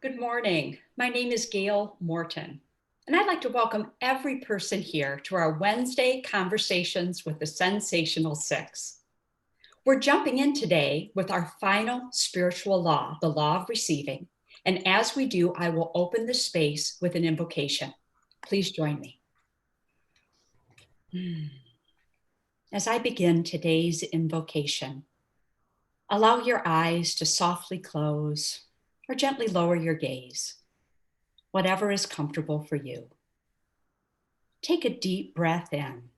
Good morning. My name is Gail Morton, and I'd like to welcome every person here to our Wednesday Conversations with the Sensational Six. We're jumping in today with our final spiritual law, the law of receiving. And as we do, I will open the space with an invocation. Please join me. As I begin today's invocation, allow your eyes to softly close or gently lower your gaze, whatever is comfortable for you. Take a deep breath in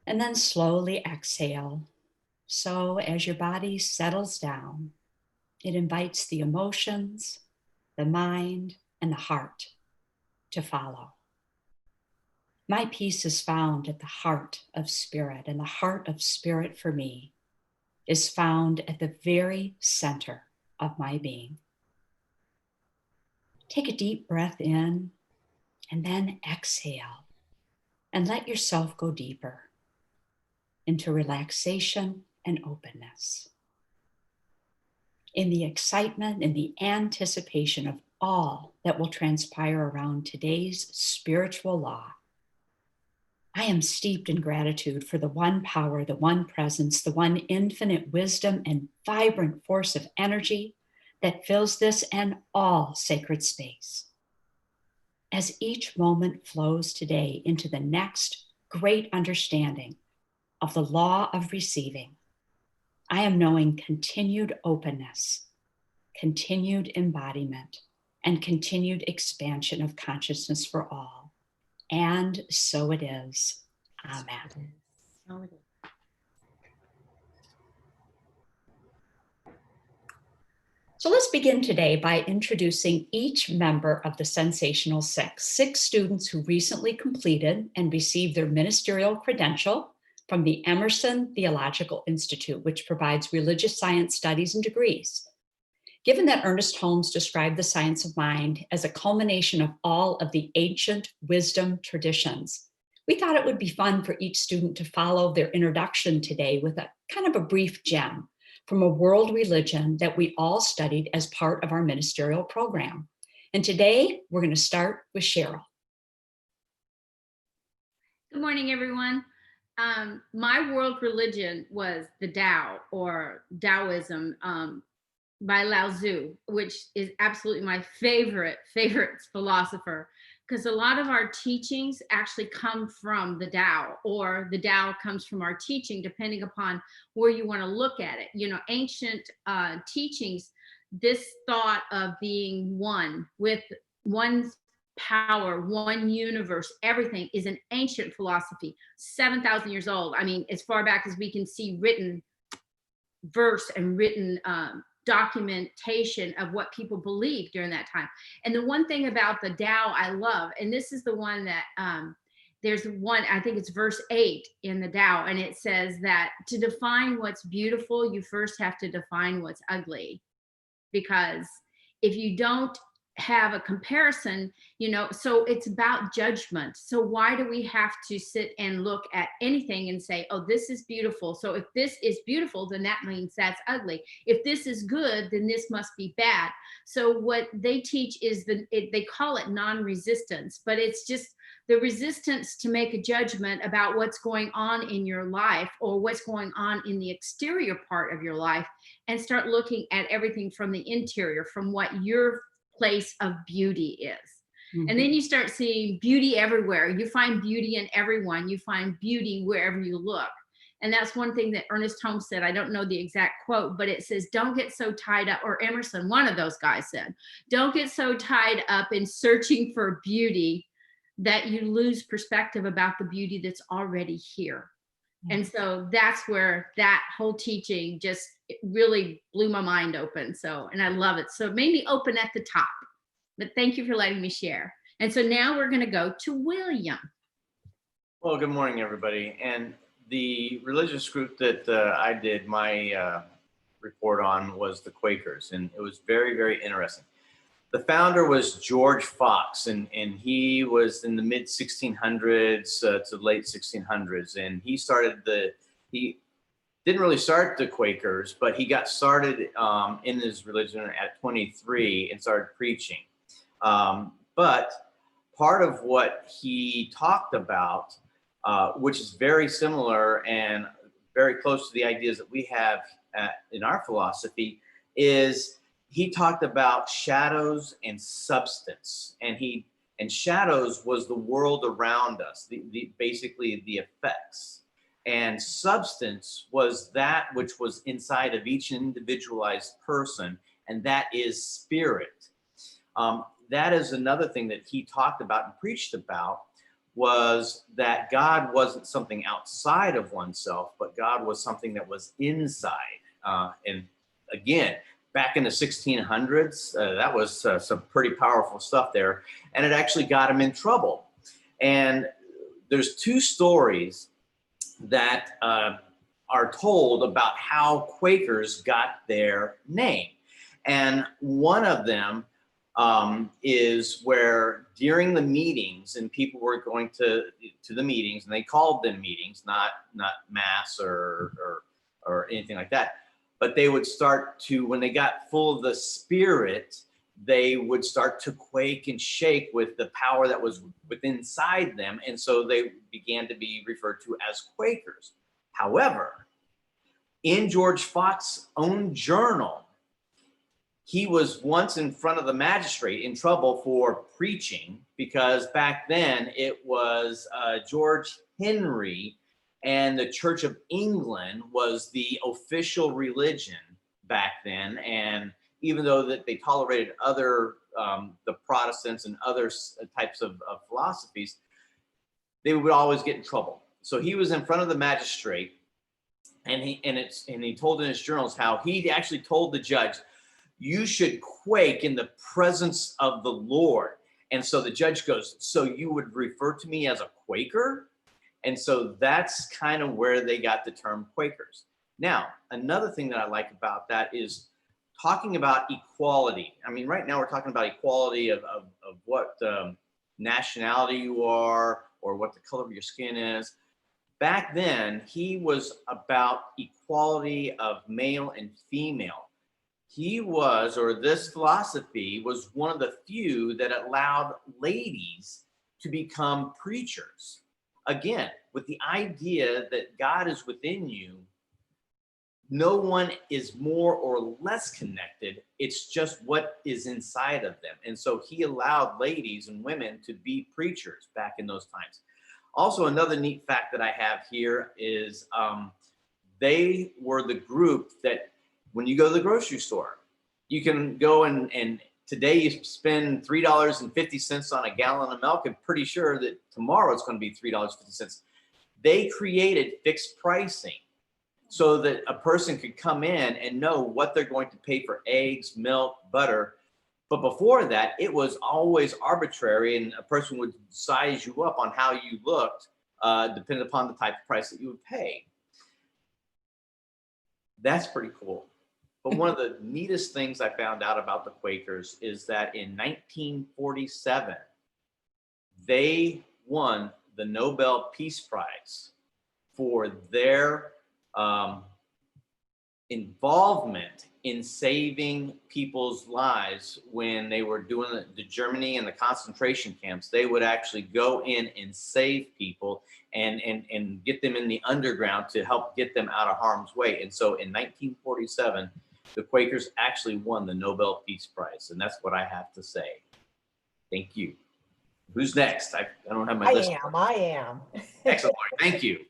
and then slowly exhale. So as your body settles down, it invites the emotions, the mind, and the heart to follow. My peace is found at the heart of spirit, and the heart of spirit for me is found at the very center of my being. Take a deep breath in and then exhale and let yourself go deeper into relaxation and openness. In the excitement and the anticipation of all that will transpire around today's spiritual law, I am steeped in gratitude for the one power, the one presence, the one infinite wisdom and vibrant force of energy that fills this and all sacred space. As each moment flows today into the next great understanding of the law of receiving, I am knowing continued openness, continued embodiment, and continued expansion of consciousness for all. And so it is. Amen. So let's begin today by introducing each member of the Sensational Six, six students who recently completed and received their ministerial credential from the Emerson Theological Institute, which provides religious science studies and degrees. Given that Ernest Holmes described the science of mind as a culmination of all of the ancient wisdom traditions, we thought it would be fun for each student to follow their introduction today with a kind of a brief gem from a world religion that we all studied as part of our ministerial program. And today we're going to start with Cheryl. Good morning, everyone. My world religion was the Tao, or Taoism, by Lao Tzu, which is absolutely my favorite philosopher, because a lot of our teachings actually come from the Tao, or the Tao comes from our teaching, depending upon where you want to look at it. You know, ancient teachings, this thought of being one with one power, one universe, everything is an ancient philosophy, 7,000 years old. I mean, as far back as we can see written verse and written documentation of what people believed during that time. And the one thing about the Tao I love, and this is the one that there's one, I think it's verse 8 in the Tao, and it says that to define what's beautiful, you first have to define what's ugly. Because if you don't have a comparison, you know, so it's about judgment. So why do we have to sit and look at anything and say, oh, this is beautiful, so if this is beautiful, then that means that's ugly. If this is good, then this must be bad. So what they teach is they call it non-resistance, but it's just the resistance to make a judgment about what's going on in your life or what's going on in the exterior part of your life, and start looking at everything from the interior, from what your place of beauty is. Mm-hmm. And then you start seeing beauty everywhere. You find beauty in everyone. You find beauty wherever you look. And that's one thing that Ernest Holmes said. I don't know the exact quote, but it says, don't get so tied up, or Emerson, one of those guys said, don't get so tied up in searching for beauty that you lose perspective about the beauty that's already here. And so that's where that whole teaching just really blew my mind open. So, and I love it. So it made me open at the top. But thank you for letting me share. And so now we're going to go to William. Well, good morning, everybody. And the religious group that I did my report on was the Quakers. And it was very, very interesting. The founder was George Fox, and he was in the mid 1600s to late 1600s, and he didn't really start the Quakers, but he got started in his religion at 23 and started preaching. But part of what he talked about, which is very similar and very close to the ideas that we have in our philosophy, is he talked about shadows and substance. And shadows was the world around us, basically the effects. And substance was that which was inside of each individualized person, and that is spirit. That is another thing that he talked about and preached about, was that God wasn't something outside of oneself, but God was something that was inside. And again, back in the 1600s, that was some pretty powerful stuff there, and it actually got him in trouble. And there's two stories that are told about how Quakers got their name. And one of them is where during the meetings, and people were going to the meetings, and they called them meetings, not mass or anything like that, but they would start to, when they got full of the spirit, they would start to quake and shake with the power that was within inside them. And so they began to be referred to as Quakers. However, in George Fox's own journal, he was once in front of the magistrate in trouble for preaching, because back then it was George Henry, and the Church of England was the official religion back then. And even though that they tolerated other, the Protestants and other types of philosophies, they would always get in trouble. So he was in front of the magistrate, and he told in his journals how he actually told the judge, "You should quake in the presence of the Lord." And so the judge goes, "So you would refer to me as a Quaker?" And so that's kind of where they got the term Quakers. Now, another thing that I like about that is talking about equality. I mean, right now we're talking about equality of what nationality you are or what the color of your skin is. Back then, he was about equality of male and female. He was, or this philosophy was one of the few that allowed ladies to become preachers. Again, with the idea that God is within you, no one is more or less connected. It's just what is inside of them. And so he allowed ladies and women to be preachers back in those times. Also, another neat fact that I have here is they were the group that when you go to the grocery store, you can go and today you spend $3.50 on a gallon of milk, and pretty sure that tomorrow it's going to be $3.50. They created fixed pricing so that a person could come in and know what they're going to pay for eggs, milk, butter. But before that, it was always arbitrary, and a person would size you up on how you looked, depending upon the type of price that you would pay. That's pretty cool. But one of the neatest things I found out about the Quakers is that in 1947, they won the Nobel Peace Prize for their involvement in saving people's lives when they were doing the Germany and the concentration camps. They would actually go in and save people and get them in the underground to help get them out of harm's way. And so in 1947, the Quakers actually won the Nobel Peace Prize. And that's what I have to say. Thank you. Who's next? I don't have my list. I am. Excellent. Thank you.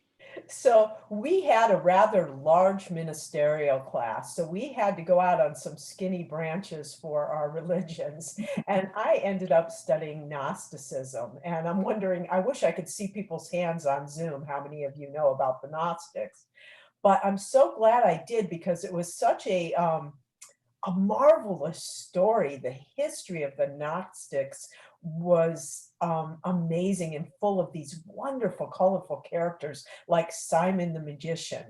So we had a rather large ministerial class. So we had to go out on some skinny branches for our religions. And I ended up studying Gnosticism. And I'm wondering, I wish I could see people's hands on Zoom, how many of you know about the Gnostics. But I'm so glad I did, because it was such a marvelous story. The history of the Gnostics was amazing and full of these wonderful, colorful characters like Simon the magician.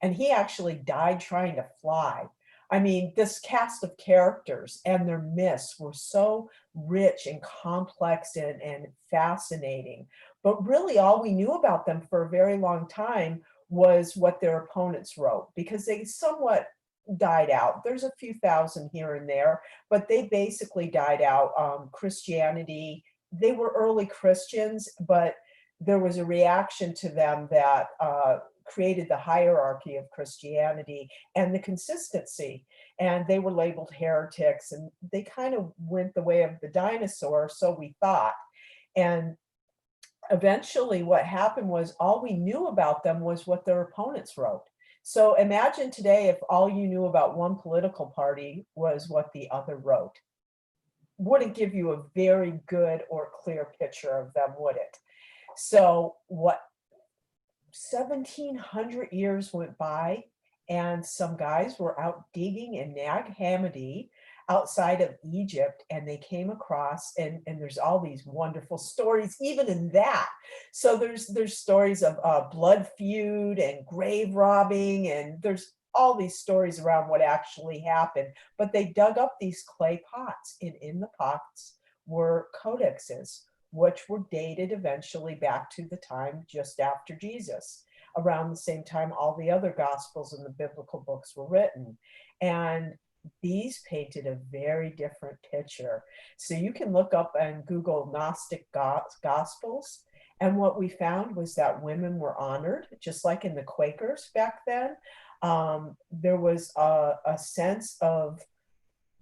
And he actually died trying to fly. I mean, this cast of characters and their myths were so rich and complex and fascinating. But really, all we knew about them for a very long time was what their opponents wrote, because they somewhat died out. There's a few thousand here and there, but they basically died out. Christianity, they were early Christians, but there was a reaction to them that created the hierarchy of Christianity and the consistency. And they were labeled heretics, and they kind of went the way of the dinosaur, so we thought. And eventually, what happened was all we knew about them was what their opponents wrote. So imagine today if all you knew about one political party was what the other wrote. Wouldn't give you a very good or clear picture of them, would it? So what 1700 years went by, and some guys were out digging in Nag Hammadi outside of Egypt, and they came across, and there's all these wonderful stories even in that. So there's stories of blood feud and grave robbing, and there's all these stories around what actually happened. But they dug up these clay pots, and in the pots were codexes, which were dated eventually back to the time just after Jesus. Around the same time, all the other gospels and the biblical books were written. And these painted a very different picture. So you can look up and Google Gnostic Gospels. And what we found was that women were honored, just like in the Quakers back then. There was a sense of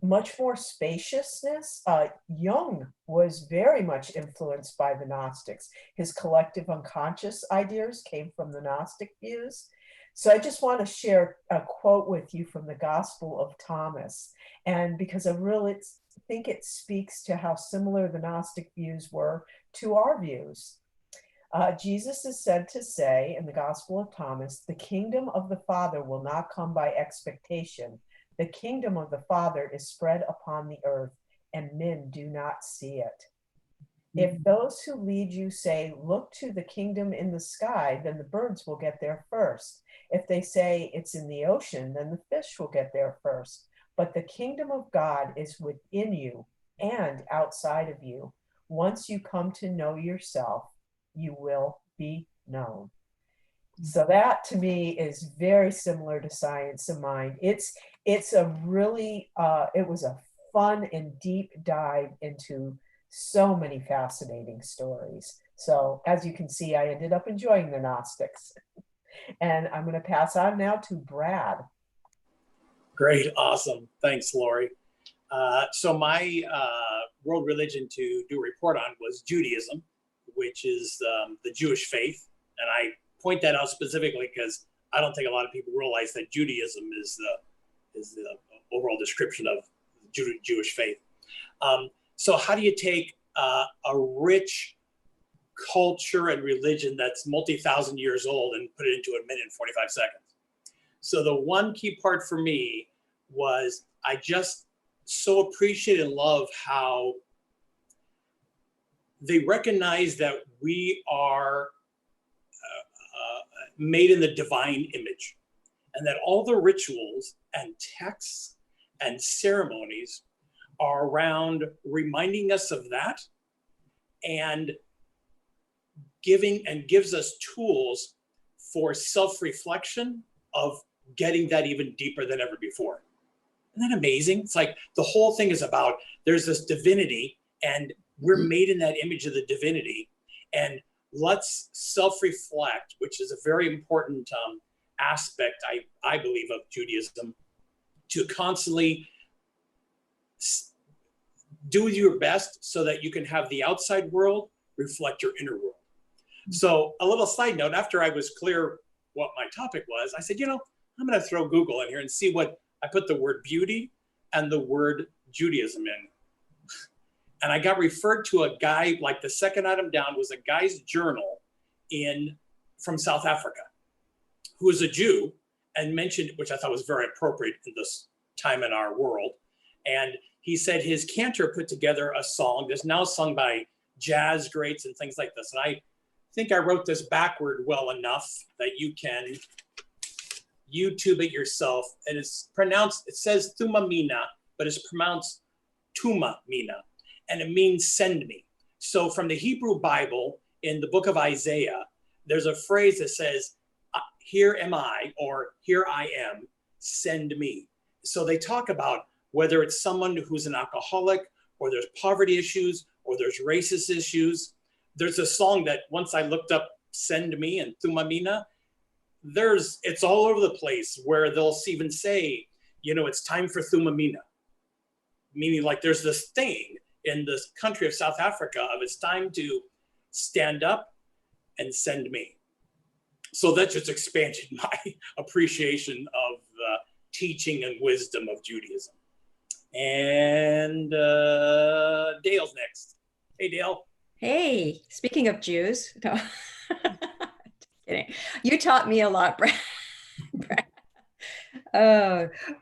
much more spaciousness. Jung was very much influenced by the Gnostics. His collective unconscious ideas came from the Gnostic views. So I just want to share a quote with you from the Gospel of Thomas. And because I really think it speaks to how similar the Gnostic views were to our views. Jesus is said to say in the Gospel of Thomas, "The kingdom of the Father will not come by expectation. The kingdom of the Father is spread upon the earth, and men do not see it. If those who lead you say, 'Look to the kingdom in the sky,' then the birds will get there first. If they say, 'It's in the ocean,' then the fish will get there first. But the kingdom of God is within you and outside of you. Once you come to know yourself, you will be known." So that to me is very similar to Science of Mind. It's a really, it was a fun and deep dive into so many fascinating stories. So as you can see, I ended up enjoying the Gnostics. And I'm going to pass on now to Brad. Great, awesome. Thanks, Lori. So my world religion to do a report on was Judaism, which is the Jewish faith. And I point that out specifically because I don't think a lot of people realize that Judaism is the overall description of Jewish faith. So how do you take a rich culture and religion that's multi-thousand years old and put it into a minute and 45 seconds? So the one key part for me was I just so appreciate and love how they recognize that we are made in the divine image, and that all the rituals and texts and ceremonies are around reminding us of that, and gives us tools for self-reflection of getting that even deeper than ever before. Isn't that amazing? It's like the whole thing is about there's this divinity, and we're made in that image of the divinity, and let's self-reflect, which is a very important aspect, I believe, of Judaism, to constantly do your best so that you can have the outside world reflect your inner world. So a little side note, after I was clear what my topic was, I said, I'm going to throw Google in here and see what I put the word beauty and the word Judaism in. And I got referred to a guy, like the second item down was a guy's journal from South Africa, who was a Jew, and mentioned, which I thought was very appropriate in this time in our world. And he said his cantor put together a song that's now sung by jazz greats and things like this. And I think I wrote this backward well enough that you can YouTube it yourself. And it's pronounced, it says Thumamina, but it's pronounced Tuma Mina, and it means send me. So from the Hebrew Bible, in the book of Isaiah, there's a phrase that says, here am I, or here I am, send me. So they talk about whether it's someone who's an alcoholic, or there's poverty issues, or there's racist issues. There's a song that once I looked up, Send Me and Thumamina, it's all over the place where they'll even say, it's time for Thumamina. Meaning like there's this thing in this country of South Africa of it's time to stand up and send me. So that just expanded my appreciation of the teaching and wisdom of Judaism. And Dale's next. Hey, Dale. Hey, speaking of Jews, no, just kidding. You taught me a lot, Brad.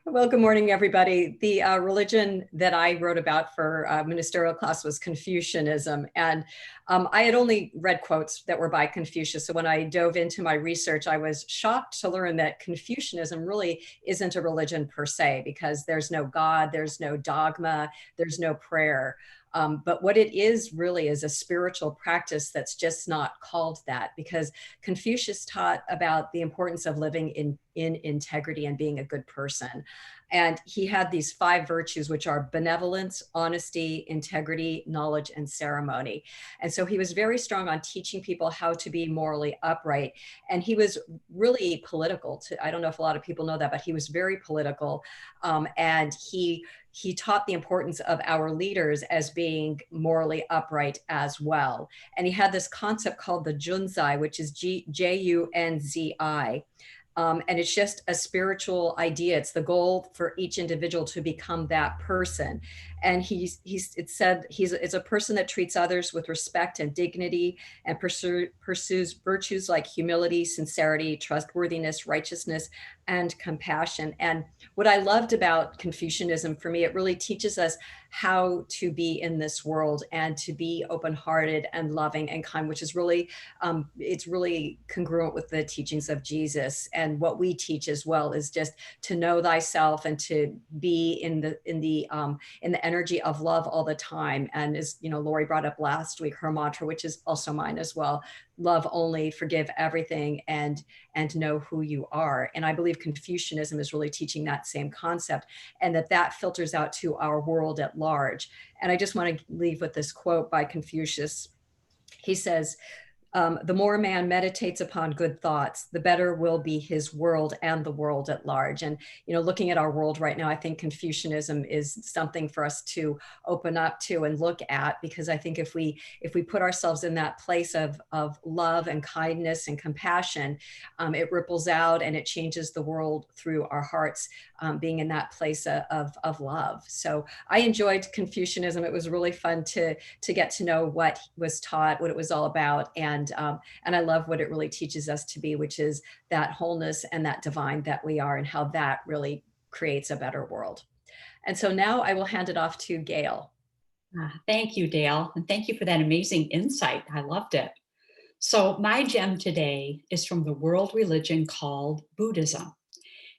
Well, good morning, everybody. The religion that I wrote about for ministerial class was Confucianism. And I had only read quotes that were by Confucius. So when I dove into my research, I was shocked to learn that Confucianism really isn't a religion per se, because there's no God, there's no dogma, there's no prayer. But what it is really is a spiritual practice that's just not called that, because Confucius taught about the importance of living in integrity and being a good person. And he had these 5 virtues, which are benevolence, honesty, integrity, knowledge, and ceremony. And so he was very strong on teaching people how to be morally upright. And he was really political. I don't know if a lot of people know that, but he was very political. And he taught the importance of our leaders as being morally upright as well. And he had this concept called the Junzai, which is Junzi. And it's just a spiritual idea. It's the goal for each individual to become that person. And it's a person that treats others with respect and dignity and pursues virtues like humility, sincerity, trustworthiness, righteousness, and compassion. And what I loved about Confucianism, for me, it really teaches us how to be in this world and to be open-hearted and loving and kind, which is really, it's really congruent with the teachings of Jesus. And what we teach as well is just to know thyself and to be in the energy of love all the time. And as Lori brought up last week, her mantra, which is also mine as well, love only, forgive everything, and know who you are. And I believe Confucianism is really teaching that same concept, and that filters out to our world at large. And I just want to leave with this quote by Confucius. He says, the more a man meditates upon good thoughts, the better will be his world and the world at large. And, looking at our world right now, I think Confucianism is something for us to open up to and look at, because I think if we put ourselves in that place of love and kindness and compassion, it ripples out and it changes the world through our hearts, being in that place of love. So I enjoyed Confucianism. It was really fun to get to know what was taught, what it was all about. And I love what it really teaches us to be, which is that wholeness and that divine that we are, and how that really creates a better world. And so now I will hand it off to Gail. Thank you, Dale. And thank you for that amazing insight. I loved it. So my gem today is from the world religion called Buddhism.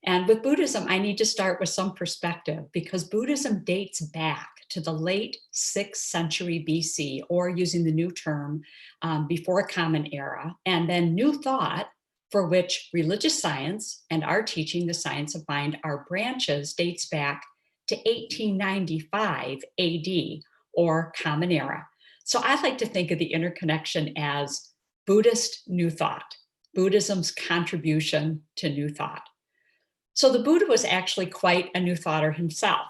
And with Buddhism, I need to start with some perspective, because Buddhism dates back to the late 6th century BC, or using the new term, before Common Era. And then New Thought, for which religious science and our teaching, the science of mind, are branches, dates back to 1895 AD, or Common Era. So I like to think of the interconnection as Buddhist New Thought, Buddhism's contribution to New Thought. So the Buddha was actually quite a new thoughter himself.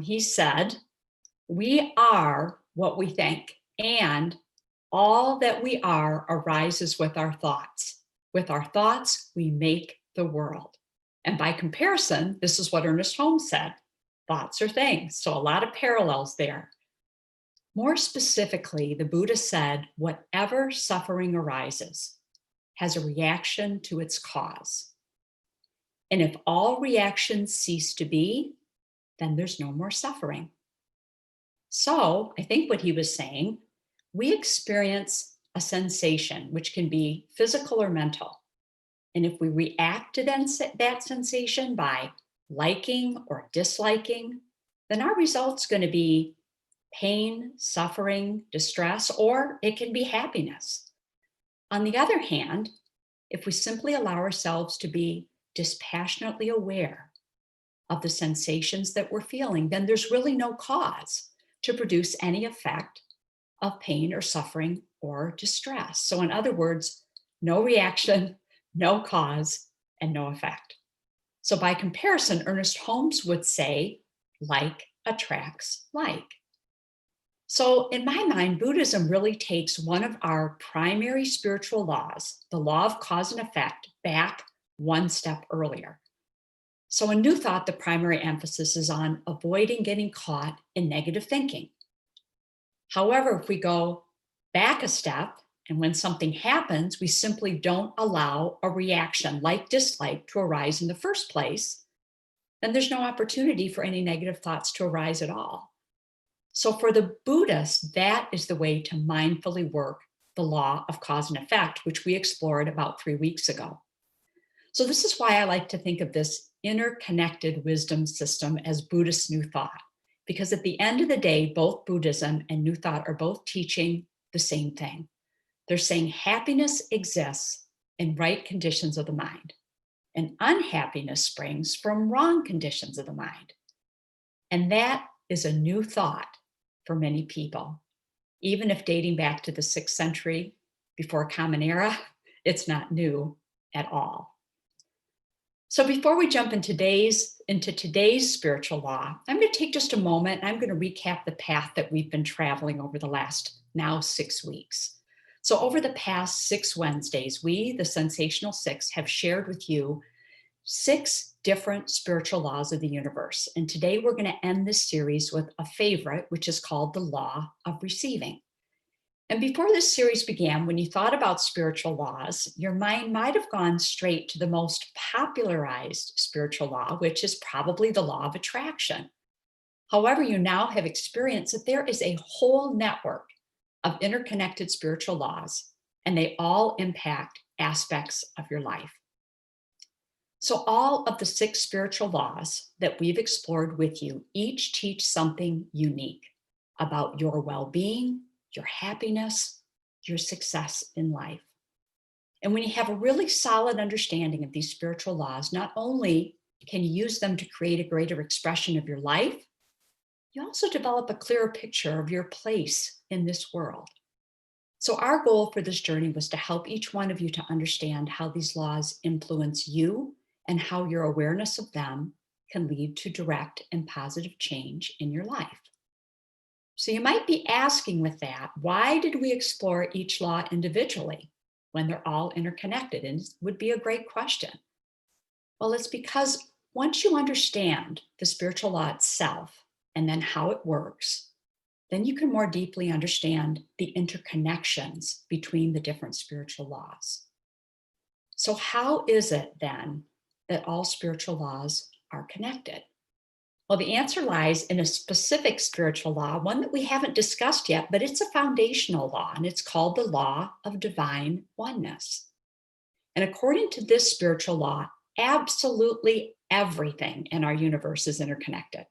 He said, "We are what we think, and all that we are arises with our thoughts. With our thoughts, we make the world." And by comparison, this is what Ernest Holmes said, "Thoughts are things." So a lot of parallels there. More specifically, the Buddha said, whatever suffering arises has a reaction to its cause. And if all reactions cease to be, then there's no more suffering. So I think what he was saying, we experience a sensation, which can be physical or mental. And if we react to that sensation by liking or disliking, then our result's going to be pain, suffering, distress, or it can be happiness. On the other hand, if we simply allow ourselves to be dispassionately aware of the sensations that we're feeling, then there's really no cause to produce any effect of pain or suffering or distress. So, in other words, no reaction, no cause, and no effect. So, by comparison, Ernest Holmes would say, like attracts like. So, in my mind, Buddhism really takes one of our primary spiritual laws, the law of cause and effect, back one step earlier. So, in New Thought, the primary emphasis is on avoiding getting caught in negative thinking. However, if we go back a step, and when something happens, we simply don't allow a reaction like dislike to arise in the first place, then there's no opportunity for any negative thoughts to arise at all. So for the Buddhists, that is the way to mindfully work the law of cause and effect, which we explored about 3 weeks ago. So this is why I like to think of this interconnected wisdom system as Buddhist New Thought, because at the end of the day, both Buddhism and New Thought are both teaching the same thing. They're saying happiness exists in right conditions of the mind, and unhappiness springs from wrong conditions of the mind. And that is a new thought for many people. Even if dating back to the 6th century before Common Era, it's not new at all. So before we jump into today's spiritual law, I'm going to take just a moment and I'm going to recap the path that we've been traveling over the last now 6 weeks. So over the past 6 Wednesdays, we, the Sensational Six, have shared with you 6 different spiritual laws of the universe. And today we're going to end this series with a favorite, which is called the law of receiving. And before this series began, when you thought about spiritual laws, your mind might have gone straight to the most popularized spiritual law, which is probably the law of attraction. However, you now have experienced that there is a whole network of interconnected spiritual laws, and they all impact aspects of your life. So all of the 6 spiritual laws that we've explored with you each teach something unique about your well-being, your happiness, your success in life. And when you have a really solid understanding of these spiritual laws, not only can you use them to create a greater expression of your life, you also develop a clearer picture of your place in this world. So our goal for this journey was to help each one of you to understand how these laws influence you and how your awareness of them can lead to direct and positive change in your life. So you might be asking with that, why did we explore each law individually when they're all interconnected? And it would be a great question. Well, it's because once you understand the spiritual law itself and then how it works, then you can more deeply understand the interconnections between the different spiritual laws. So how is it then that all spiritual laws are connected? Well, the answer lies in a specific spiritual law, one that we haven't discussed yet, but it's a foundational law, and it's called the law of divine oneness. And according to this spiritual law, absolutely everything in our universe is interconnected.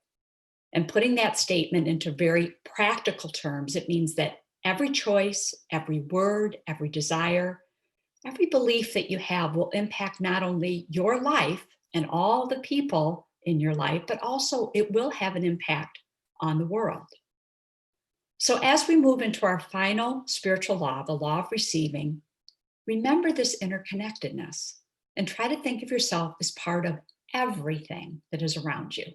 And putting that statement into very practical terms, it means that every choice, every word, every desire, every belief that you have will impact not only your life and all the people in your life, but also it will have an impact on the world. So as we move into our final spiritual law, the law of receiving, remember this interconnectedness and try to think of yourself as part of everything that is around you.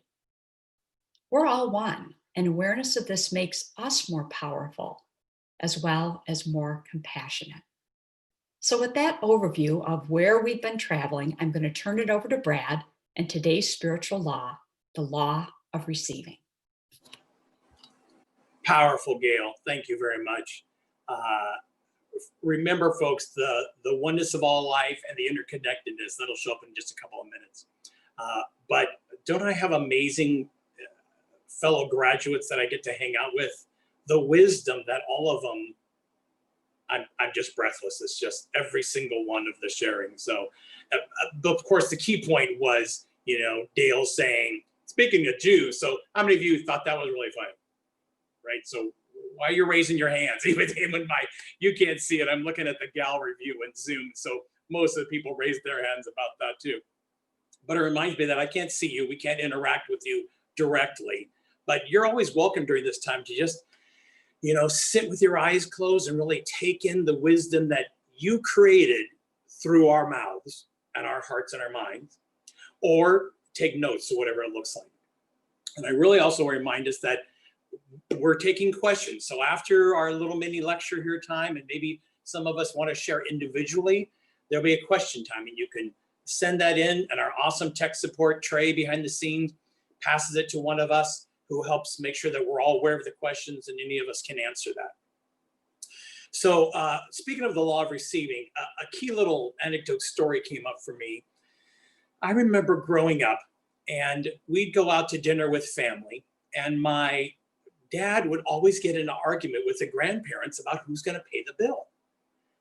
We're all one, and awareness of this makes us more powerful as well as more compassionate. So with that overview of where we've been traveling, I'm going to turn it over to Brad and today's spiritual law, the law of receiving. Powerful, Gail. Thank you very much. Remember, folks, the oneness of all life and the interconnectedness, that'll show up in just a couple of minutes. But don't I have amazing fellow graduates that I get to hang out with? The wisdom that all of them I'm just breathless. It's just every single one of the sharing. So, of course, the key point was, Dale saying, speaking of Jews. So how many of you thought that was really funny? Right? So why are you raising your hands? Even you can't see it. I'm looking at the gallery view in Zoom. So most of the people raised their hands about that too. But it reminds me that I can't see you. We can't interact with you directly. But you're always welcome during this time to just, sit with your eyes closed and really take in the wisdom that you created through our mouths and our hearts and our minds, or take notes of whatever it looks like. And I really also remind us that we're taking questions. So after our little mini lecture here time, and maybe some of us want to share individually, there'll be a question time, and you can send that in, and our awesome tech support Trey behind the scenes passes it to one of us who helps make sure that we're all aware of the questions and any of us can answer that. So speaking of the law of receiving, a key little anecdote story came up for me. I remember growing up, and we'd go out to dinner with family, and my dad would always get in an argument with the grandparents about who's going to pay the bill.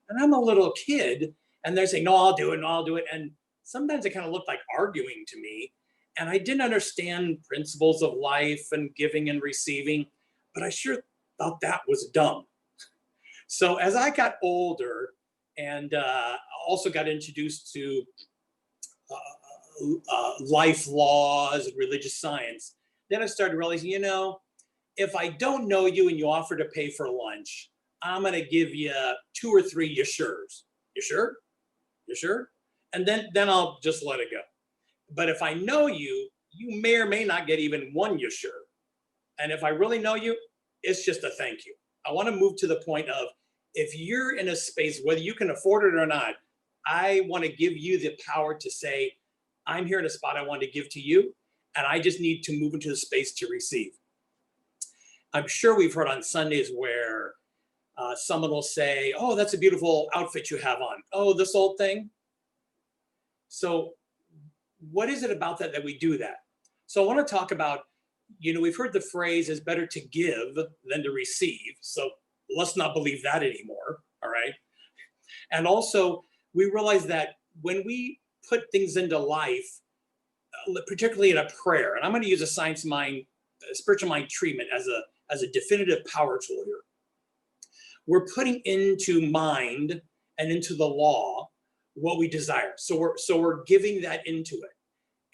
And I'm a little kid, and they're saying, no, I'll do it, no, I'll do it. And sometimes it kind of looked like arguing to me. And I didn't understand principles of life and giving and receiving, but I sure thought that was dumb. So as I got older and also got introduced to life laws and religious science, then I started realizing, if I don't know you and you offer to pay for lunch, I'm going to give you 2 or 3 you sure's. You sure? You sure? And then I'll just let it go. But if I know you, you may or may not get even 1 you sure. And if I really know you, it's just a thank you. I want to move to the point of, if you're in a space, whether you can afford it or not, I want to give you the power to say, I'm here in a spot I want to give to you, and I just need to move into the space to receive. I'm sure we've heard on Sundays where someone will say, oh, that's a beautiful outfit you have on. Oh, this old thing. So what is it about that we do that? So I want to talk about, we've heard the phrase it's better to give than to receive. So let's not believe that anymore. All right. And also we realize that when we put things into life, particularly in a prayer, and I'm going to use a science mind, spiritual mind treatment as a definitive power tool here. We're putting into mind and into the law what we desire. So we're giving that into it.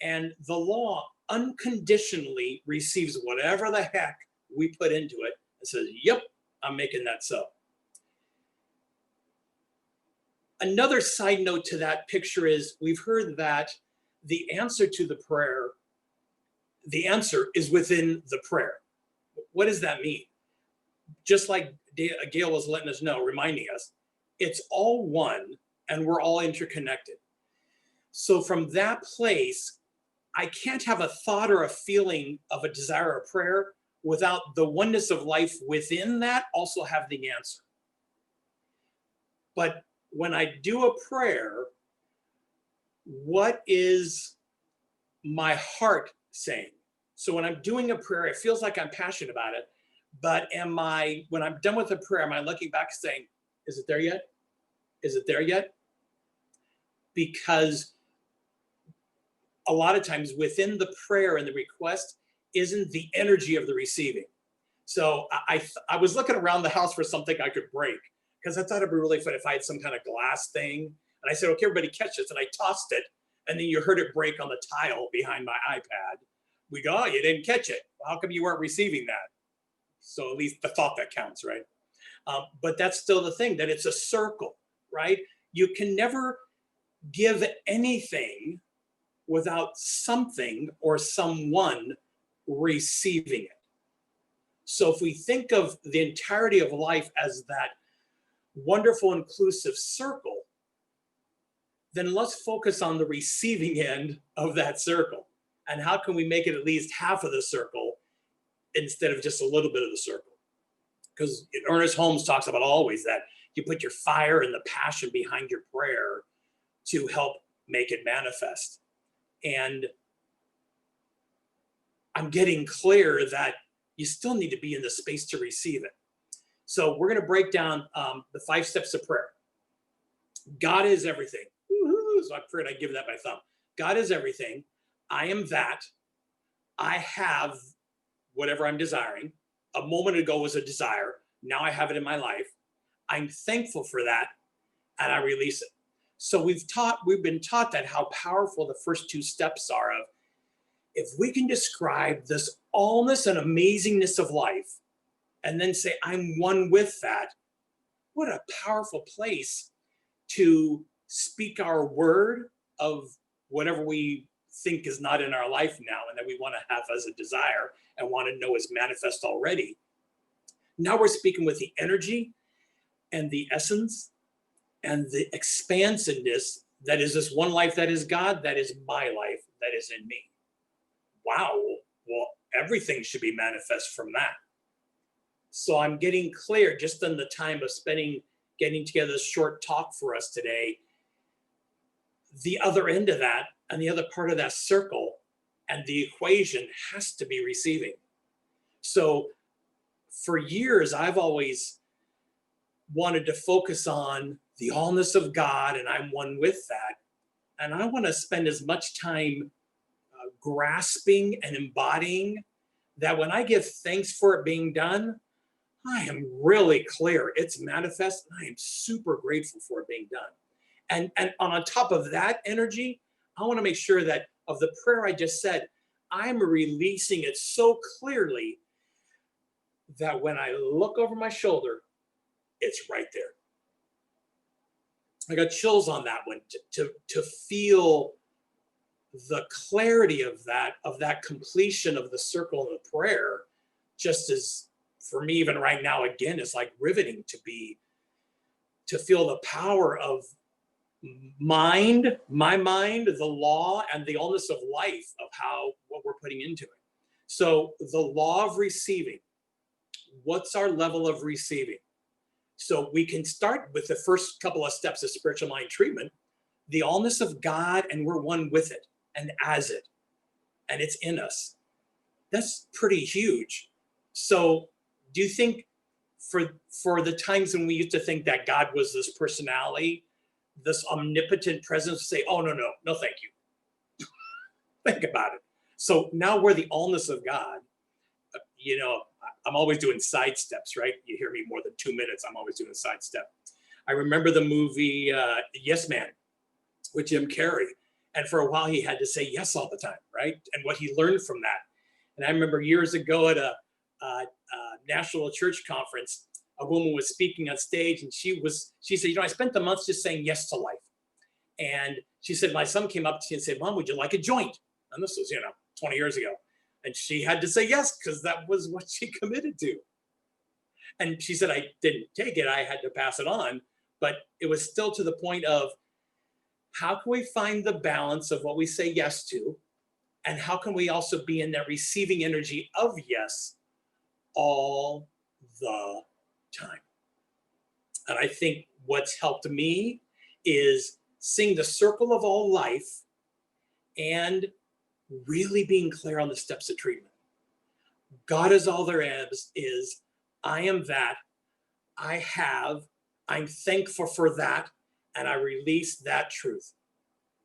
And the law unconditionally receives whatever the heck we put into it and says, yep, I'm making that so. Another side note to that picture is we've heard that the answer to the prayer, the answer is within the prayer. What does that mean? Just like Gail was letting us know, reminding us, it's all one and we're all interconnected. So from that place, I can't have a thought or a feeling of a desire or prayer without the oneness of life within that also have the answer. But when I do a prayer, what is my heart saying? So when I'm doing a prayer, it feels like I'm passionate about it. But when I'm done with the prayer, am I looking back saying, is it there yet? Is it there yet? Because a lot of times within the prayer and the request isn't the energy of the receiving. So I was looking around the house for something I could break, because I thought it'd be really fun if I had some kind of glass thing. And I said, okay, everybody catch this. And I tossed it. And then you heard it break on the tile behind my iPad. We go, oh, you didn't catch it. Well, how come you weren't receiving that? So at least the thought that counts, right? But that's still the thing, that it's a circle, right? You can never give anything without something or someone receiving it. So if we think of the entirety of life as that wonderful inclusive circle, then let's focus on the receiving end of that circle. And how can we make it at least half of the circle instead of just a little bit of the circle? Because Ernest Holmes talks about always that you put your fire and the passion behind your prayer to help make it manifest. And I'm getting clear that you still need to be in the space to receive it. So we're going to break down the 5 steps of prayer. God is everything. Woo-hoo. So I figured I'd give that my thumb. God is everything. I am that. I have whatever I'm desiring. A moment ago was a desire. Now I have it in my life. I'm thankful for that, and I release it. So we've been taught that how powerful the first 2 steps are of, if we can describe this allness and amazingness of life, and then say, I'm one with that, what a powerful place to speak our word of whatever we think is not in our life now and that we want to have as a desire and want to know is manifest already. Now we're speaking with the energy and the essence and the expansiveness that is this one life that is God, that is my life, that is in me. Wow, well, everything should be manifest from that. So I'm getting clear just in the time of getting together this short talk for us today, the other end of that and the other part of that circle and the equation has to be receiving. So for years, I've always wanted to focus on the allness of God, and I'm one with that. And I want to spend as much time grasping and embodying that when I give thanks for it being done, I am really clear it's manifest, and I am super grateful for it being done. And on top of that energy, I want to make sure that of the prayer I just said, I'm releasing it so clearly that when I look over my shoulder, it's right there. I got chills on that one to feel the clarity of that completion of the circle of prayer, just as for me, even right now, again, it's like riveting to feel the power of my mind, the law, and the allness of life of what we're putting into it. So the law of receiving, what's our level of receiving? So we can start with the first couple of steps of spiritual mind treatment, the allness of God, and we're one with it and as it, and it's in us. That's pretty huge. So do you think for the times when we used to think that God was this personality, this omnipotent presence, say, oh, no, thank you. Think about it. So now we're the allness of God. I'm always doing side steps, right? You hear me more than 2 minutes, I'm always doing a side step. I remember the movie Yes Man with Jim Carrey. And for a while he had to say yes all the time, right? And what he learned from that. And I remember years ago at a national church conference, a woman was speaking on stage and she said, I spent the months just saying yes to life. And she said, my son came up to me and said, Mom, would you like a joint? And this was, 20 years ago. And she had to say yes, because that was what she committed to. And she said, I didn't take it, I had to pass it on. But it was still to the point of, how can we find the balance of what we say yes to? And how can we also be in that receiving energy of yes all the time? And I think what's helped me is seeing the circle of all life and really being clear on the steps of treatment. God is all there is. I am that. I have. I'm thankful for that. And I release that truth.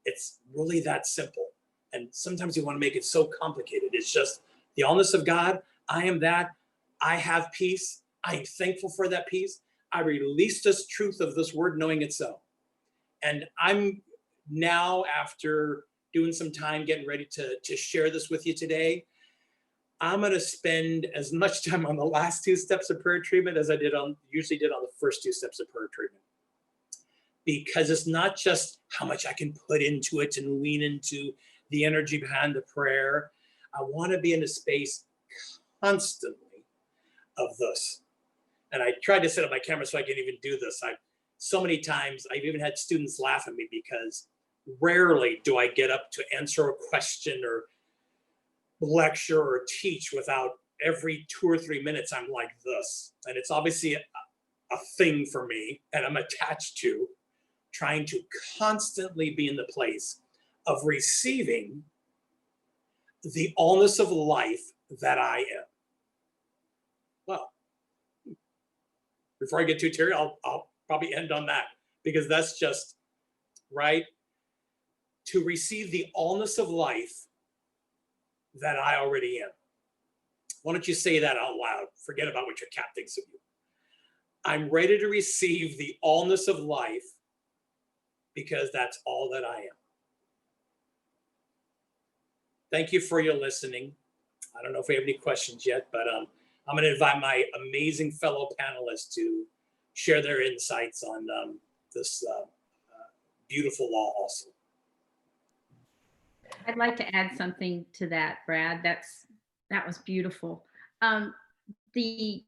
It's really that simple. And sometimes you want to make it so complicated. It's just the allness of God. I am that. I have peace. I am thankful for that peace. I release this truth of this word, knowing it's so. And I'm now, after doing some time getting ready to share this with you today, I'm going to spend as much time on the last 2 steps of prayer treatment as I usually did on the first 2 steps of prayer treatment. Because it's not just how much I can put into it and lean into the energy behind the prayer. I want to be in a space constantly of this. And I tried to set up my camera so I can even do this. So many times I've even had students laugh at me because rarely do I get up to answer a question or lecture or teach without every 2 or 3 minutes I'm like this. And it's obviously a thing for me, and I'm attached to trying to constantly be in the place of receiving the allness of life that I am. Well, before I get too teary, I'll probably end on that, because that's just right. To receive the allness of life that I already am. Why don't you say that out loud? Forget about what your cat thinks of you. I'm ready to receive the allness of life because that's all that I am. Thank you for your listening. I don't know if we have any questions yet, but I'm going to invite my amazing fellow panelists to share their insights on this beautiful law also. I'd like to add something to that, Brad. That was beautiful. The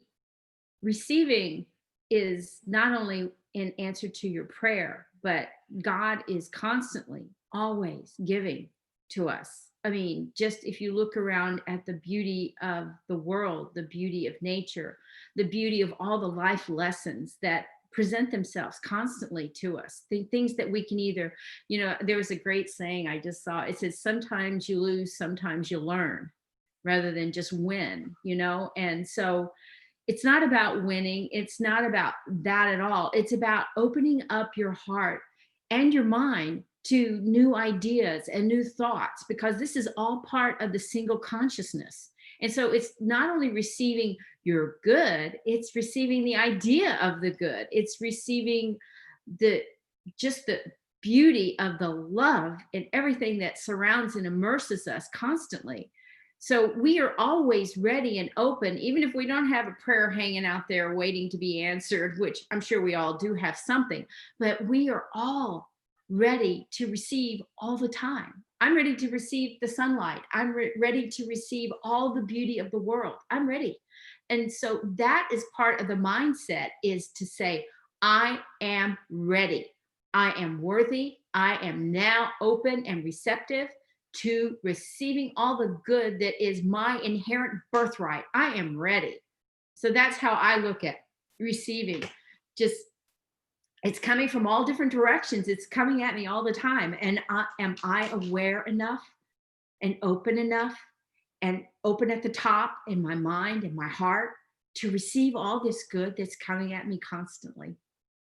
receiving is not only in answer to your prayer, but God is constantly, always giving to us. I mean, just if you look around at the beauty of the world, the beauty of nature, the beauty of all the life lessons that present themselves constantly to us, the things that we can either, there was a great saying I just saw. It says, sometimes you lose, sometimes you learn, rather than just win, and so it's not about winning. It's not about that at all. It's about opening up your heart and your mind to new ideas and new thoughts, because this is all part of the single consciousness. And so it's not only receiving your good, it's receiving the idea of the good. It's receiving the beauty of the love and everything that surrounds and immerses us constantly. So we are always ready and open, even if we don't have a prayer hanging out there waiting to be answered, which I'm sure we all do have something, but we are all ready to receive all the time. I'm ready to receive the sunlight. I'm ready to receive all the beauty of the world. I'm ready. And so that is part of the mindset, is to say, I am ready. I am worthy. I am now open and receptive to receiving all the good that is my inherent birthright. I am ready. So that's how I look at receiving. Just, it's coming from all different directions. It's coming at me all the time. And am I aware enough and open enough and open at the top in my mind and my heart to receive all this good that's coming at me constantly?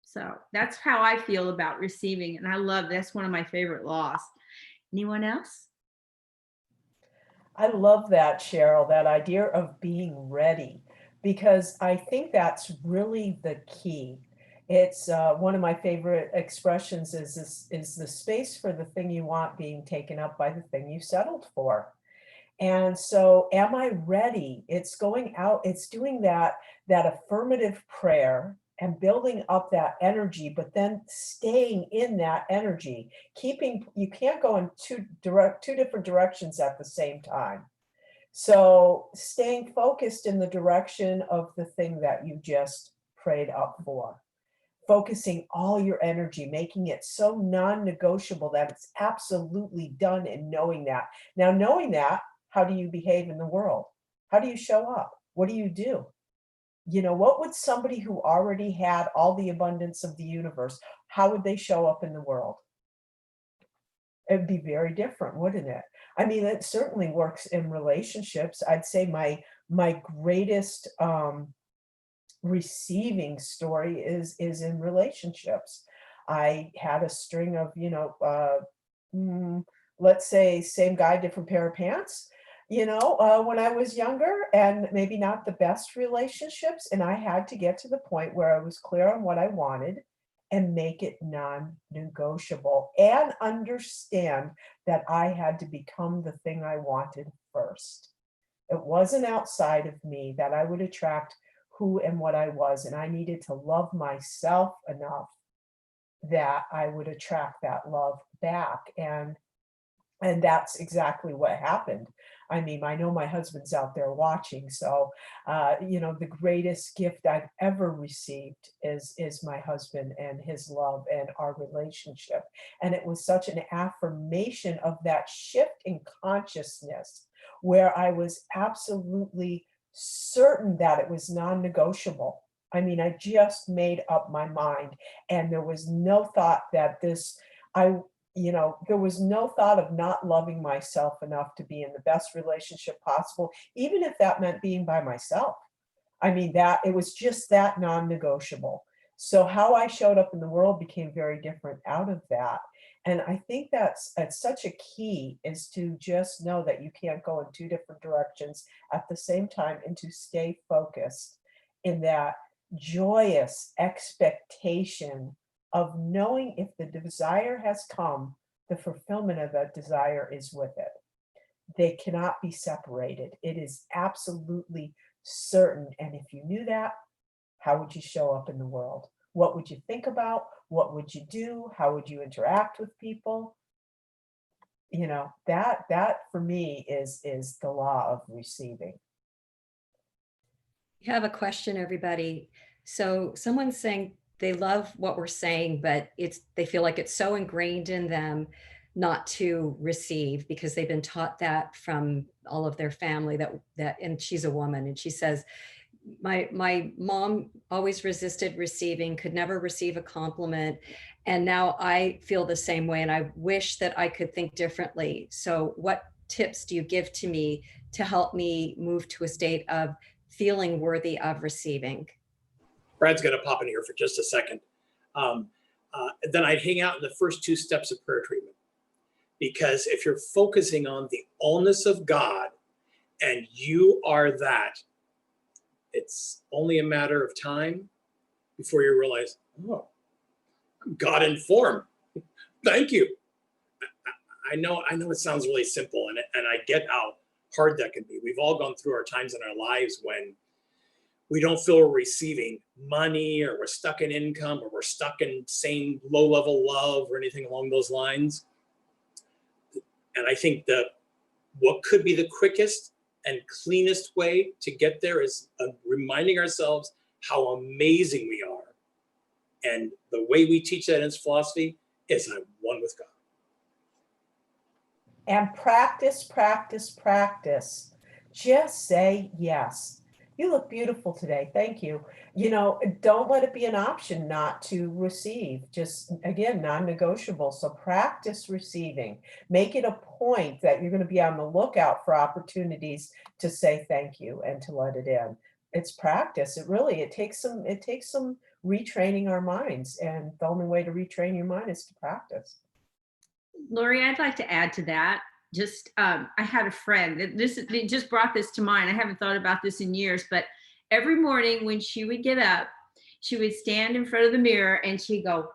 So that's how I feel about receiving. And I love, that's one of my favorite laws. Anyone else? I love that, Cheryl, that idea of being ready, because I think that's really the key. It's one of my favorite expressions is the space for the thing you want being taken up by the thing you settled for. And so, am I ready? It's going out, it's doing that affirmative prayer and building up that energy, but then staying in that energy, you can't go in two different directions at the same time. So staying focused in the direction of the thing that you just prayed up for, focusing all your energy, making it so non-negotiable that it's absolutely done, and knowing that. Now, knowing that, how do you behave in the world? How do you show up? What do you do? What would somebody who already had all the abundance of the universe, how would they show up in the world? It'd be very different, wouldn't it? I mean, it certainly works in relationships. I'd say my greatest receiving story is in relationships. I had a string of, let's say same guy, different pair of pants, when I was younger, and maybe not the best relationships. And I had to get to the point where I was clear on what I wanted and make it non-negotiable, and understand that I had to become the thing I wanted first. It wasn't outside of me that I would attract who and what I was, and I needed to love myself enough that I would attract that love back. And that's exactly what happened. I mean, I know my husband's out there watching, so the greatest gift I've ever received is my husband and his love and our relationship. And it was such an affirmation of that shift in consciousness, where I was absolutely certain that it was non-negotiable. I mean, I just made up my mind, and there was no thought that there was no thought of not loving myself enough to be in the best relationship possible, even if that meant being by myself. I mean, that it was just that non-negotiable. So how I showed up in the world became very different out of that. And I think that's such a key, is to just know that you can't go in two different directions at the same time, and to stay focused in that joyous expectation of knowing if the desire has come, the fulfillment of that desire is with it. They cannot be separated. It is absolutely certain. And if you knew that, how would you show up in the world? What would you think about? What would you do? How would you interact with people? You know, that for me is the law of receiving. You have a question, everybody. So someone's saying they love what we're saying, but they feel like it's so ingrained in them not to receive, because they've been taught that from all of their family, and she's a woman, and she says, my mom always resisted receiving, could never receive a compliment. And now I feel the same way, and I wish that I could think differently. So what tips do you give to me to help me move to a state of feeling worthy of receiving? Brad's going to pop in here for just a second. Then I'd hang out in the first 2 steps of prayer treatment. Because if you're focusing on the allness of God and you are that, it's only a matter of time before you realize, oh, I'm God informed. Thank you. I know it sounds really simple, and I get how hard that can be. We've all gone through our times in our lives when we don't feel we're receiving money, or we're stuck in income, or we're stuck in same low-level love or anything along those lines. And I think that what could be the quickest and cleanest way to get there is reminding ourselves how amazing we are. And the way we teach that in philosophy is I'm one with God. And practice, practice, practice. Just say yes. You look beautiful today. Thank you. You know, don't let it be an option not to receive. Just, again, non-negotiable. So practice receiving. Make it a point that you're going to be on the lookout for opportunities to say thank you and to let it in. It's practice. It takes some retraining our minds. And the only way to retrain your mind is to practice. Lori, I'd like to add to that. Just, I had a friend that it just brought this to mind. I haven't thought about this in years, but every morning when she would get up, she would stand in front of the mirror and she'd go,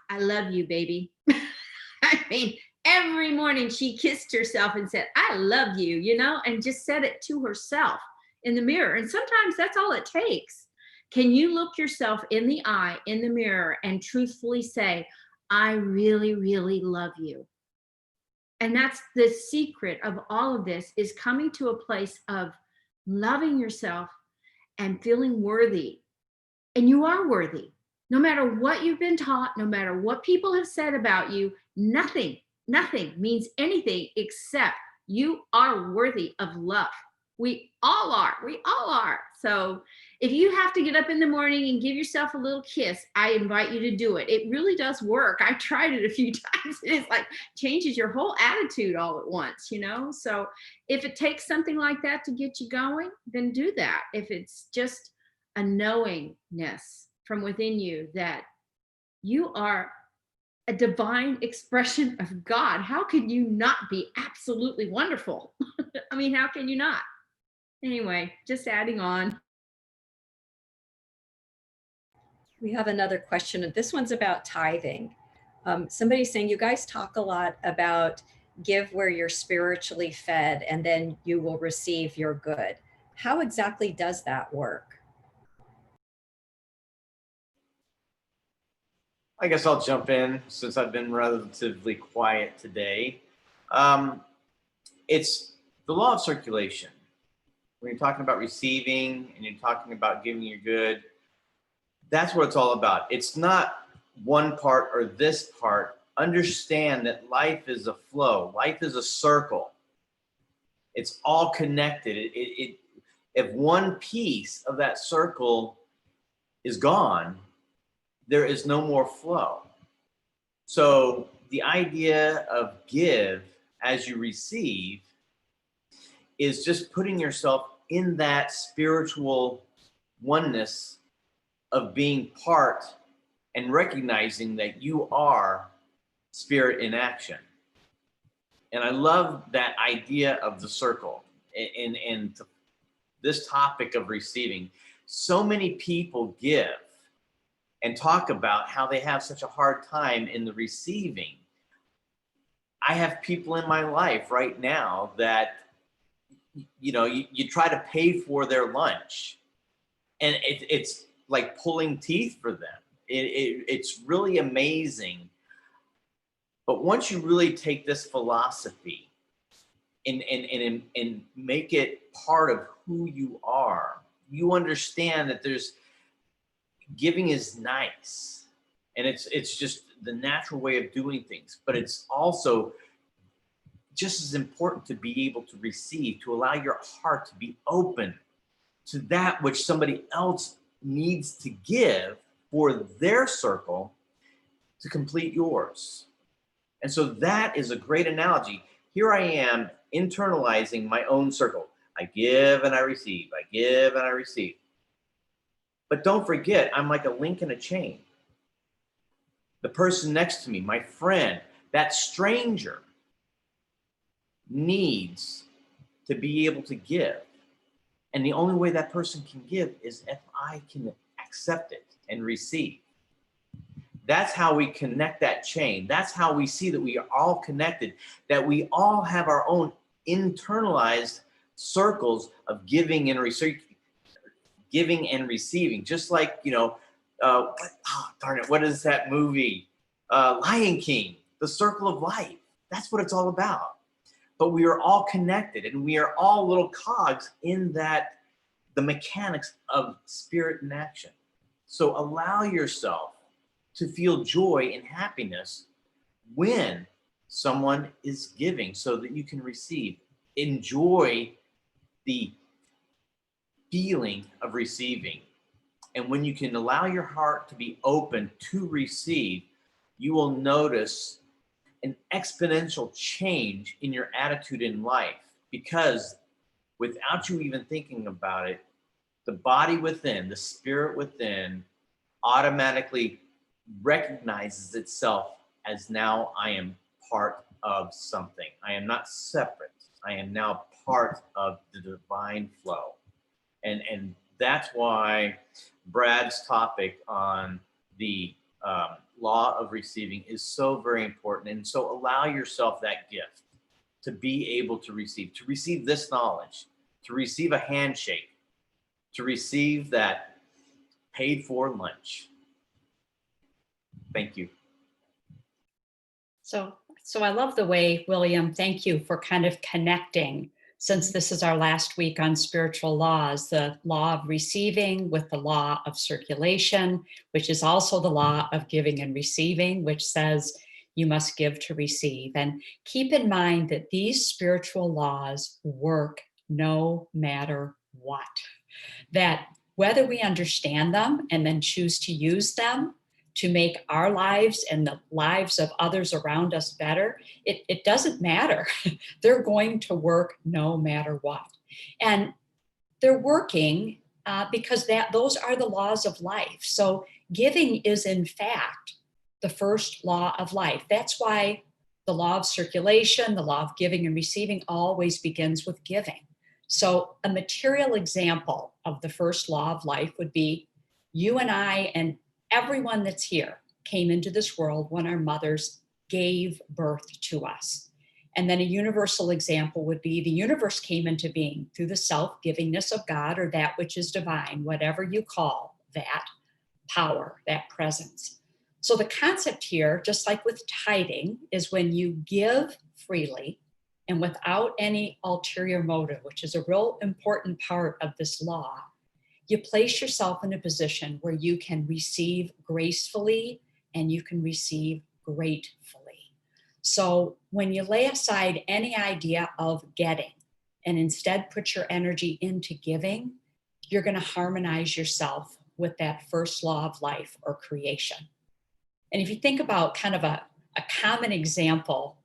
"I love you, baby." I mean, every morning she kissed herself and said, "I love you," and just said it to herself in the mirror. And sometimes that's all it takes. Can you look yourself in the eye, in the mirror, and truthfully say, "I really, really love you"? And that's the secret of all of this, is coming to a place of loving yourself and feeling worthy. And you are worthy. No matter what you've been taught, no matter what people have said about you, nothing means anything except you are worthy of love. We all are. So if you have to get up in the morning and give yourself a little kiss, I invite you to do it. It really does work. I tried it a few times. It's like changes your whole attitude all at once, So if it takes something like that to get you going, then do that. If it's just a knowingness from within you that you are a divine expression of God, how can you not be absolutely wonderful? I mean, how can you not? Anyway, just adding on. We have another question, and this one's about tithing. Somebody's saying, you guys talk a lot about give where you're spiritually fed, and then you will receive your good. How exactly does that work? I guess I'll jump in since I've been relatively quiet today. It's the law of circulation. When you're talking about receiving and you're talking about giving your good, that's what it's all about. It's not one part or this part. Understand that life is a flow. Life is a circle. It's all connected. If one piece of that circle is gone, there is no more flow. So the idea of give as you receive is just putting yourself in that spiritual oneness of being part and recognizing that you are spirit in action. And I love that idea of the circle and this topic of receiving. So many people give and talk about how they have such a hard time in the receiving. I have people in my life right now that, you know, you try to pay for their lunch, and it's like pulling teeth for them. It's really amazing. But once you really take this philosophy and make it part of who you are, you understand that giving is nice, and it's just the natural way of doing things, but it's also just as important to be able to receive, to allow your heart to be open to that which somebody else needs to give for their circle to complete yours. And so that is a great analogy. Here I am internalizing my own circle. I give and I receive, I give and I receive. But don't forget, I'm like a link in a chain. The person next to me, my friend, that stranger needs to be able to give. And the only way that person can give is if I can accept it and receive. That's how we connect that chain. That's how we see that we are all connected, that we all have our own internalized circles of giving and receiving. Just like, you know, darn it, what is that movie? Lion King, the circle of life. That's what it's all about. But we are all connected, and we are all little cogs in that, the mechanics of spirit in action. So allow yourself to feel joy and happiness when someone is giving so that you can receive. Enjoy the feeling of receiving. And when you can allow your heart to be open to receive, you will notice an exponential change in your attitude in life, because without you even thinking about it, the body within, the spirit within automatically recognizes itself as, now I am part of something. I am not separate. I am now part of the divine flow. And that's why Brad's topic on the law of receiving is so very important. And so allow yourself that gift to be able to receive this knowledge, to receive a handshake, to receive that paid for lunch. Thank you. So I love the way, William, thank you for kind of connecting, since this is our last week on spiritual laws, the law of receiving with the law of circulation, which is also the law of giving and receiving, which says you must give to receive. And keep in mind that these spiritual laws work no matter what. That whether we understand them and then choose to use them to make our lives and the lives of others around us better, it doesn't matter. They're going to work no matter what. And they're working because those are the laws of life. So giving is in fact the first law of life. That's why the law of circulation, the law of giving and receiving always begins with giving. So a material example of the first law of life would be you and I and everyone that's here came into this world when our mothers gave birth to us. And then a universal example would be the universe came into being through the self-givingness of God, or that which is divine, whatever you call that power, that presence. So the concept here, just like with tithing, is when you give freely and without any ulterior motive, which is a real important part of this law, you place yourself in a position where you can receive gracefully and you can receive gratefully. So when you lay aside any idea of getting and instead put your energy into giving, you're going to harmonize yourself with that first law of life or creation. And if you think about kind of a common example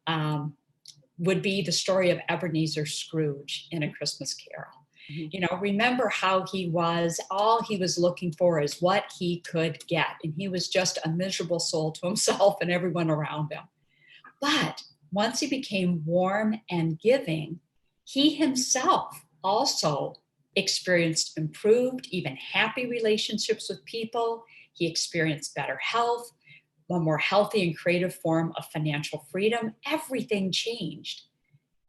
would be the story of Ebenezer Scrooge in A Christmas Carol. You know, remember how he was, all he was looking for is what he could get. And he was just a miserable soul to himself and everyone around him. But once he became warm and giving, he himself also experienced improved, even happy relationships with people. He experienced better health, a more healthy and creative form of financial freedom. Everything changed.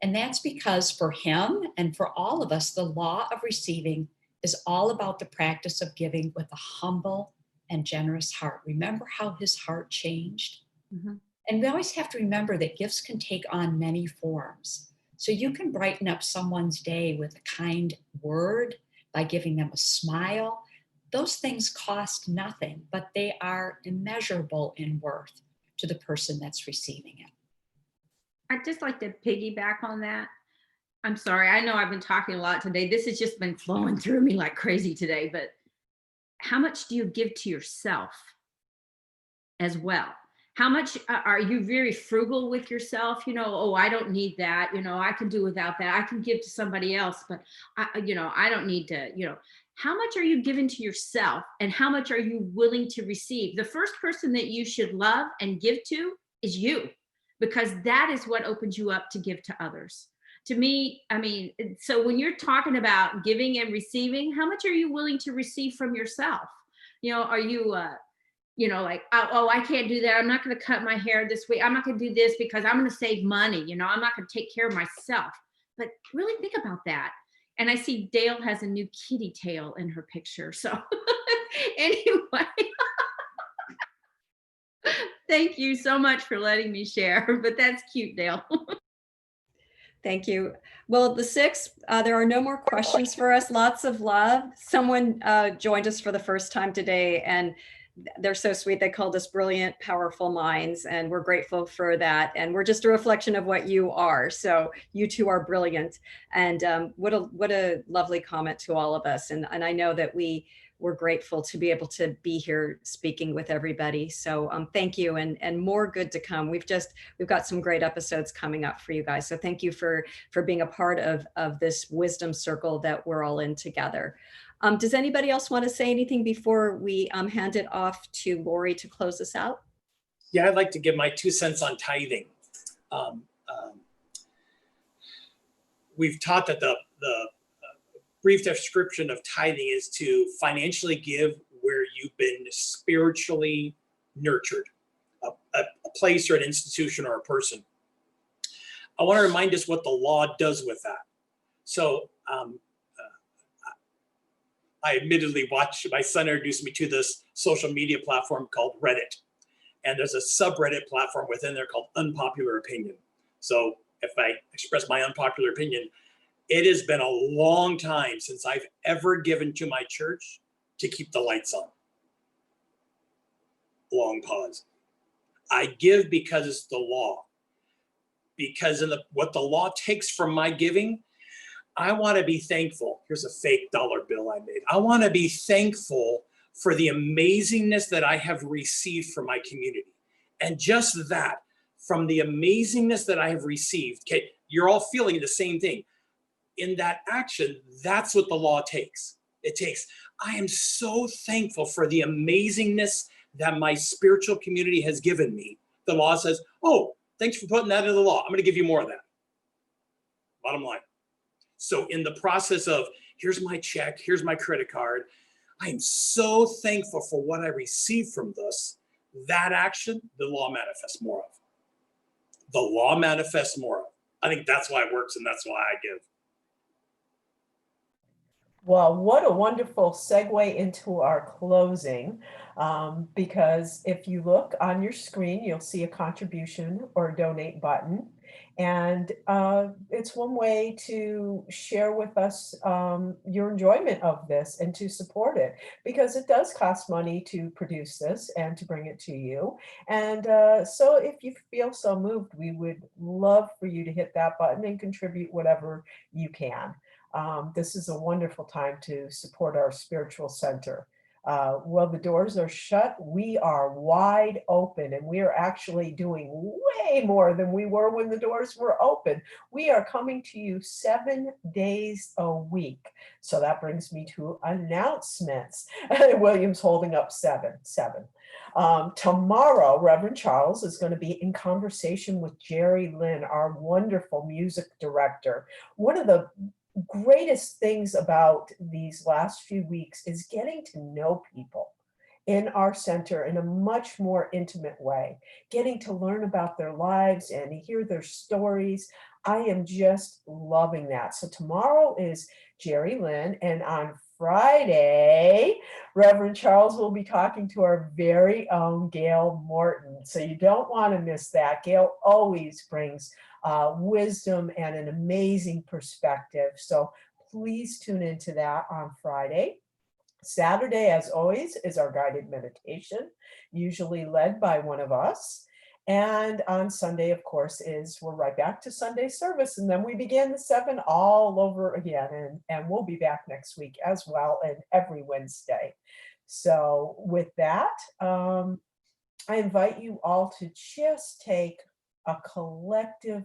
And that's because for him and for all of us, the law of receiving is all about the practice of giving with a humble and generous heart. Remember how his heart changed? Mm-hmm. And we always have to remember that gifts can take on many forms. So you can brighten up someone's day with a kind word by giving them a smile. Those things cost nothing, but they are immeasurable in worth to the person that's receiving it. I'd just like to piggyback on that. I'm sorry, I know I've been talking a lot today. This has just been flowing through me like crazy today, but how much do you give to yourself as well? How much are you very frugal with yourself? You know, oh, I don't need that. You know, I can do without that. I can give to somebody else, but I don't need to, how much are you giving to yourself and how much are you willing to receive? The first person that you should love and give to is you, because that is what opens you up to give to others. To me, I mean, so when you're talking about giving and receiving, how much are you willing to receive from yourself? Are you, like, oh, I can't do that. I'm not going to cut my hair this week. I'm not going to do this because I'm going to save money. I'm not going to take care of myself. But really think about that. And I see Dale has a new kitty tail in her picture. So anyway, thank you so much for letting me share. But that's cute, Dale. Thank you. Well, the 6, there are no more questions for us. Lots of love. Someone joined us for the first time today, and they're so sweet. They called us brilliant, powerful minds, and we're grateful for that. And we're just a reflection of what you are. So you two are brilliant. And what a lovely comment to all of us. And I know that we're grateful to be able to be here speaking with everybody. So thank you, and more good to come. We've got some great episodes coming up for you guys. So thank you for being a part of this wisdom circle that we're all in together. Does anybody else want to say anything before we hand it off to Lori to close us out? Yeah, I'd like to give my 2 cents on tithing. We've taught that the brief description of tithing is to financially give where you've been spiritually nurtured, a place or an institution or a person. I want to remind us what the law does with that. So I admittedly watched, my son introduced me to this social media platform called Reddit. And there's a subreddit platform within there called Unpopular Opinion. So if I express my unpopular opinion, it has been a long time since I've ever given to my church to keep the lights on. Long pause. I give because it's the law. Because what the law takes from my giving, I want to be thankful. Here's a fake dollar bill I made. I want to be thankful for the amazingness that I have received from my community. And just that, from the amazingness that I have received, okay, you're all feeling the same thing. In that action, that's what the law takes. It takes, I am so thankful for the amazingness that my spiritual community has given me. The law says, oh, thanks for putting that into the law. I'm going to give you more of that. Bottom line. So in the process of, here's my check, here's my credit card, I am so thankful for what I received from this. That action, the law manifests more of. The law manifests more of. I think that's why it works, and that's why I give. Well, what a wonderful segue into our closing, because if you look on your screen, you'll see a contribution or donate button. And it's one way to share with us your enjoyment of this and to support it, because it does cost money to produce this and to bring it to you. And so if you feel so moved, we would love for you to hit that button and contribute whatever you can. This is a wonderful time to support our spiritual center. Well, the doors are shut. We are wide open, and we are actually doing way more than we were when the doors were open. We are coming to you 7 days a week. So that brings me to announcements. William's holding up seven. Tomorrow, Reverend Charles is going to be in conversation with Jerry Lynn, our wonderful music director. One of the greatest things about these last few weeks is getting to know people in our center in a much more intimate way, getting to learn about their lives and hear their stories. I am just loving that. So tomorrow is Jerry Lynn, and on Friday, Reverend Charles will be talking to our very own Gail Morton. So you don't want to miss that. Gail always brings wisdom and an amazing perspective. So please tune into that on Friday. Saturday, as always, is our guided meditation, usually led by one of us. And on Sunday, of course, we're right back to Sunday service. And then we begin the 7 all over again. And we'll be back next week as well, and every Wednesday. So with that, I invite you all to just take a collective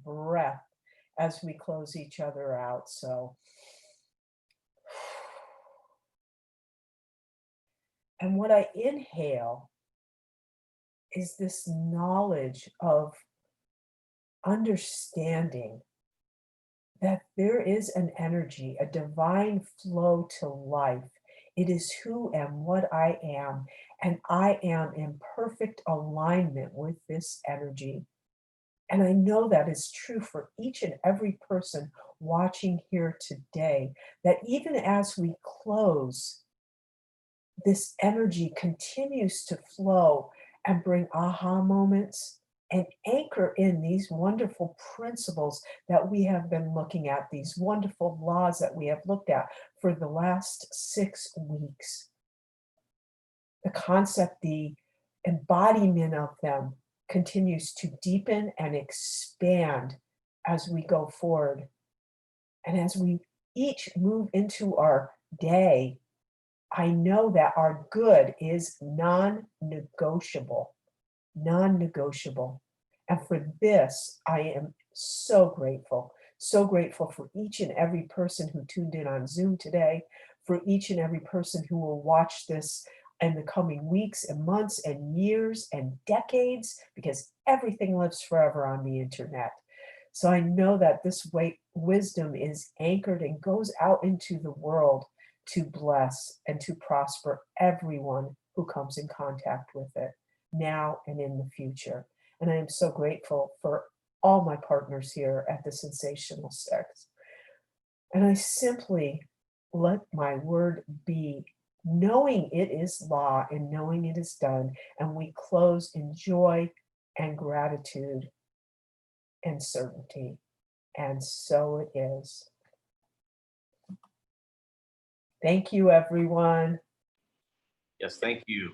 breath as we close each other out. So, and what I inhale is this knowledge of understanding that there is an energy, a divine flow to life. It is who and what I am, and I am in perfect alignment with this energy. And I know that is true for each and every person watching here today, that even as we close, this energy continues to flow and bring aha moments and anchor in these wonderful principles that we have been looking at, these wonderful laws that we have looked at for the last 6 weeks. The concept, the embodiment of them continues to deepen and expand as we go forward. And as we each move into our day, I know that our good is non-negotiable. And for this, I am so grateful for each and every person who tuned in on Zoom today, for each and every person who will watch this in the coming weeks and months and years and decades, because everything lives forever on the internet. So I know that this wisdom is anchored and goes out into the world to bless and to prosper everyone who comes in contact with it, now and in the future. And I am so grateful for all my partners here at the Sensational Six. And I simply let my word be, knowing it is law and knowing it is done. And we close in joy and gratitude and certainty. And so it is. Thank you, everyone. Yes, thank you.